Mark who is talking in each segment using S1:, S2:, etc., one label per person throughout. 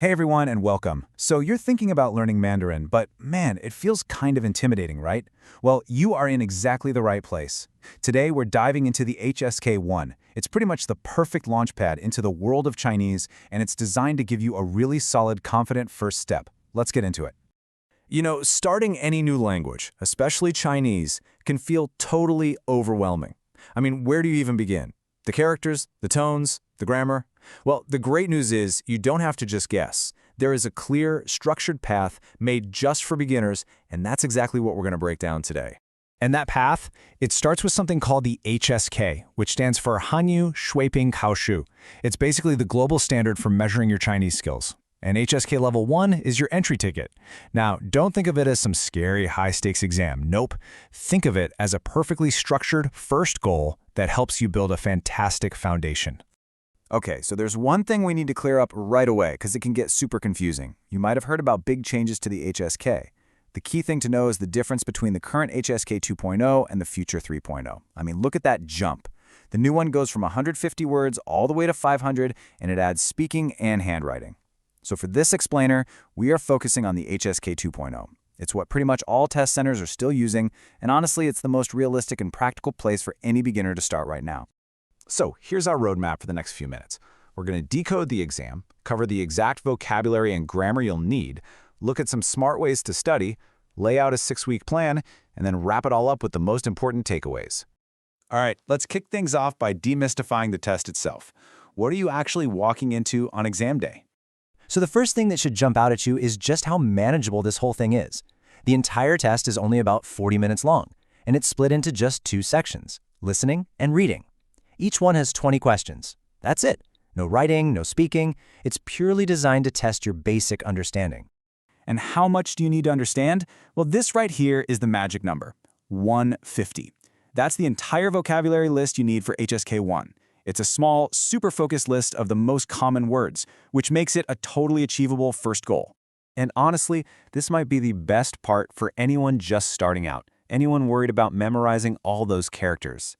S1: Hey everyone and welcome. So you're thinking about learning Mandarin, but man, it feels kind of intimidating, right? Well, you are in exactly the right place. Today we're diving into the HSK-1. It's pretty much the perfect launchpad into the world of Chinese, and it's designed to give you a really solid, confident first step. Let's get into it. Starting any new language, especially Chinese, can feel totally overwhelming. I mean, where do you even begin? The characters, the tones, the grammar? Well, the great news is you don't have to just guess. There is a clear, structured path made just for beginners, and that's exactly what we're going to break down today. And that path, it starts with something called the HSK, which stands for Hanyu Shuiping Kaoshu. It's basically the global standard for measuring your Chinese skills. And HSK Level 1 is your entry ticket. Now, don't think of it as some scary high-stakes exam. Nope. Think of it as a perfectly structured first goal that helps you build a fantastic foundation. Okay, so there's one thing we need to clear up right away because it can get super confusing. You might have heard about big changes to the HSK. The key thing to know is the difference between the current HSK 2.0 and the future 3.0. I mean, look at that jump. The new one goes from 150 words all the way to 500, and it adds speaking and handwriting. So for this explainer, we are focusing on the HSK 2.0. It's what pretty much all test centers are still using, and honestly, it's the most realistic and practical place for any beginner to start right now. So here's our roadmap for the next few minutes. We're going to decode the exam, cover the exact vocabulary and grammar you'll need, look at some smart ways to study, lay out a 6-week plan, and then wrap it all up with the most important takeaways. All right, let's kick things off by demystifying the test itself. What are you actually walking into on exam day?
S2: So the first thing that should jump out at you is just how manageable this whole thing is. The entire test is only about 40 minutes long, and it's split into just 2 sections, listening and reading. Each one has 20 questions. That's it. No writing, no speaking. It's purely designed to test your basic understanding.
S1: And how much do you need to understand? Well, this right here is the magic number, 150. That's the entire vocabulary list you need for HSK1. It's a small, super focused list of the most common words, which makes it a totally achievable first goal. And honestly, this might be the best part for anyone just starting out, anyone worried about memorizing all those characters.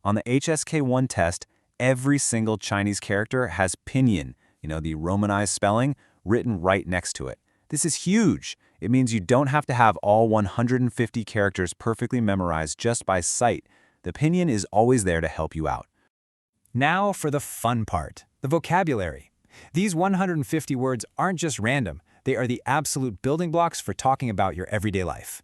S1: On the HSK1 test, every single Chinese character has pinyin, the romanized spelling, written right next to it. This is huge. It means you don't have to have all 150 characters perfectly memorized just by sight. The pinyin is always there to help you out.
S3: Now for the fun part, the vocabulary. These 150 words aren't just random. They are the absolute building blocks for talking about your everyday life.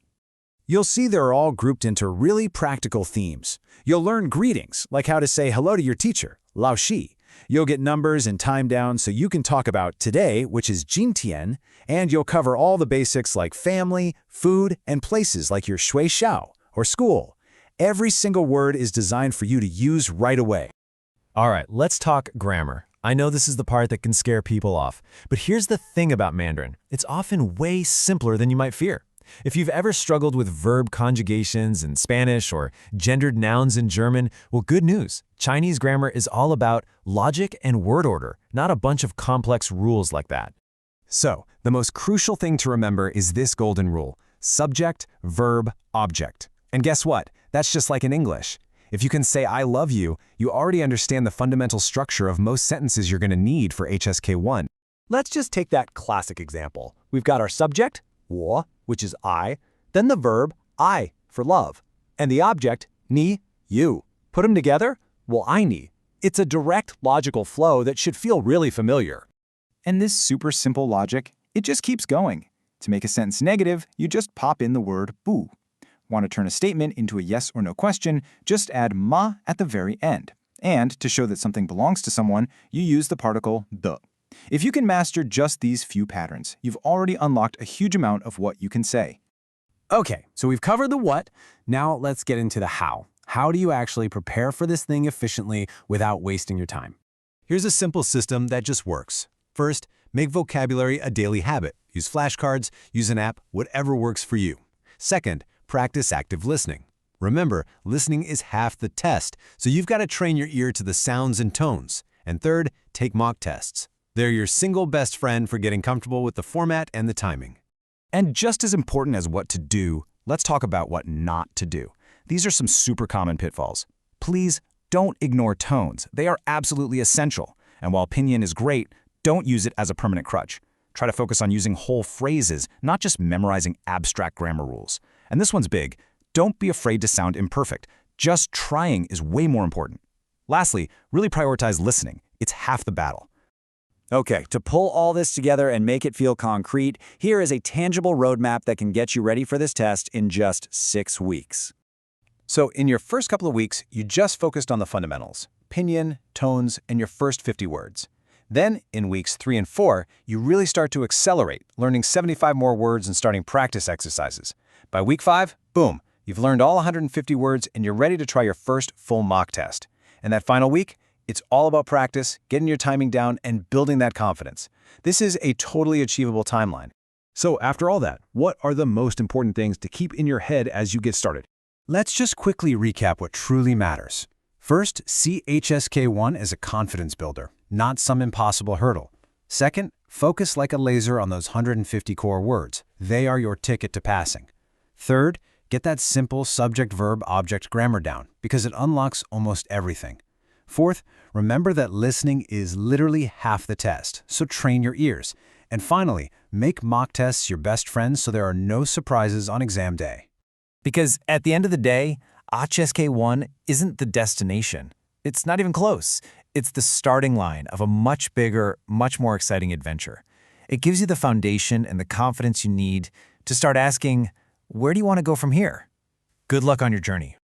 S1: You'll see they're all grouped into really practical themes. You'll learn greetings, like how to say hello to your teacher, Lao Shi. You'll get numbers and time down so you can talk about today, which is Jingtian, and you'll cover all the basics like family, food, and places like your shui xiao, or school. Every single word is designed for you to use right away.
S4: All right, let's talk grammar. I know this is the part that can scare people off, but here's the thing about Mandarin. It's often way simpler than you might fear. If you've ever struggled with verb conjugations in Spanish or gendered nouns in German, well, good news. Chinese grammar is all about logic and word order, not a bunch of complex rules like that.
S1: So, the most crucial thing to remember is this golden rule: subject, verb, object. And guess what? That's just like in English. If you can say I love you, you already understand the fundamental structure of most sentences you're going to need for HSK1.
S2: Let's just take that classic example. We've got our subject, 我, which is I, then the verb, I, for love, and the object, 你, you. Put them together? Well, 爱你. It's a direct logical flow that should feel really familiar.
S1: And this super simple logic, it just keeps going. To make a sentence negative, you just pop in the word 不. Want to turn a statement into a yes or no question, just add ma at the very end. And to show that something belongs to someone, you use the particle 的. If you can master just these few patterns, you've already unlocked a huge amount of what you can say. Okay, so we've covered the what. Now let's get into the how. How do you actually prepare for this thing efficiently without wasting your time?
S4: Here's a simple system that just works. First, make vocabulary a daily habit. Use flashcards, use an app, whatever works for you. Second, practice active listening. Remember, listening is half the test, so you've got to train your ear to the sounds and tones. And third, take mock tests. They're your single best friend for getting comfortable with the format and the timing.
S1: And just as important as what to do, let's talk about what not to do. These are some super common pitfalls. Please don't ignore tones. They are absolutely essential. And while pinyin is great, don't use it as a permanent crutch. Try to focus on using whole phrases, not just memorizing abstract grammar rules. And this one's big. Don't be afraid to sound imperfect. Just trying is way more important. Lastly, really prioritize listening. It's half the battle.
S5: Okay, to pull all this together and make it feel concrete, here is a tangible roadmap that can get you ready for this test in just 6 weeks.
S1: So in your first couple of weeks, you just focused on the fundamentals, pinyin, tones, and your first 50 words. Then, in weeks 3 and 4, you really start to accelerate, learning 75 more words and starting practice exercises. By week 5, boom, you've learned all 150 words and you're ready to try your first full mock test. And that final week, it's all about practice, getting your timing down, and building that confidence. This is a totally achievable timeline.
S4: So after all that, what are the most important things to keep in your head as you get started? Let's just quickly recap what truly matters. First, see HSK1 as a confidence builder, not some impossible hurdle. Second, focus like a laser on those 150 core words. They are your ticket to passing. Third, get that simple subject-verb-object grammar down, because it unlocks almost everything. Fourth, remember that listening is literally half the test, so train your ears. And finally, make mock tests your best friends so there are no surprises on exam day.
S3: Because at the end of the day, HSK1 isn't the destination. It's not even close. It's the starting line of a much bigger, much more exciting adventure. It gives you the foundation and the confidence you need to start asking, where do you want to go from here? Good luck on your journey.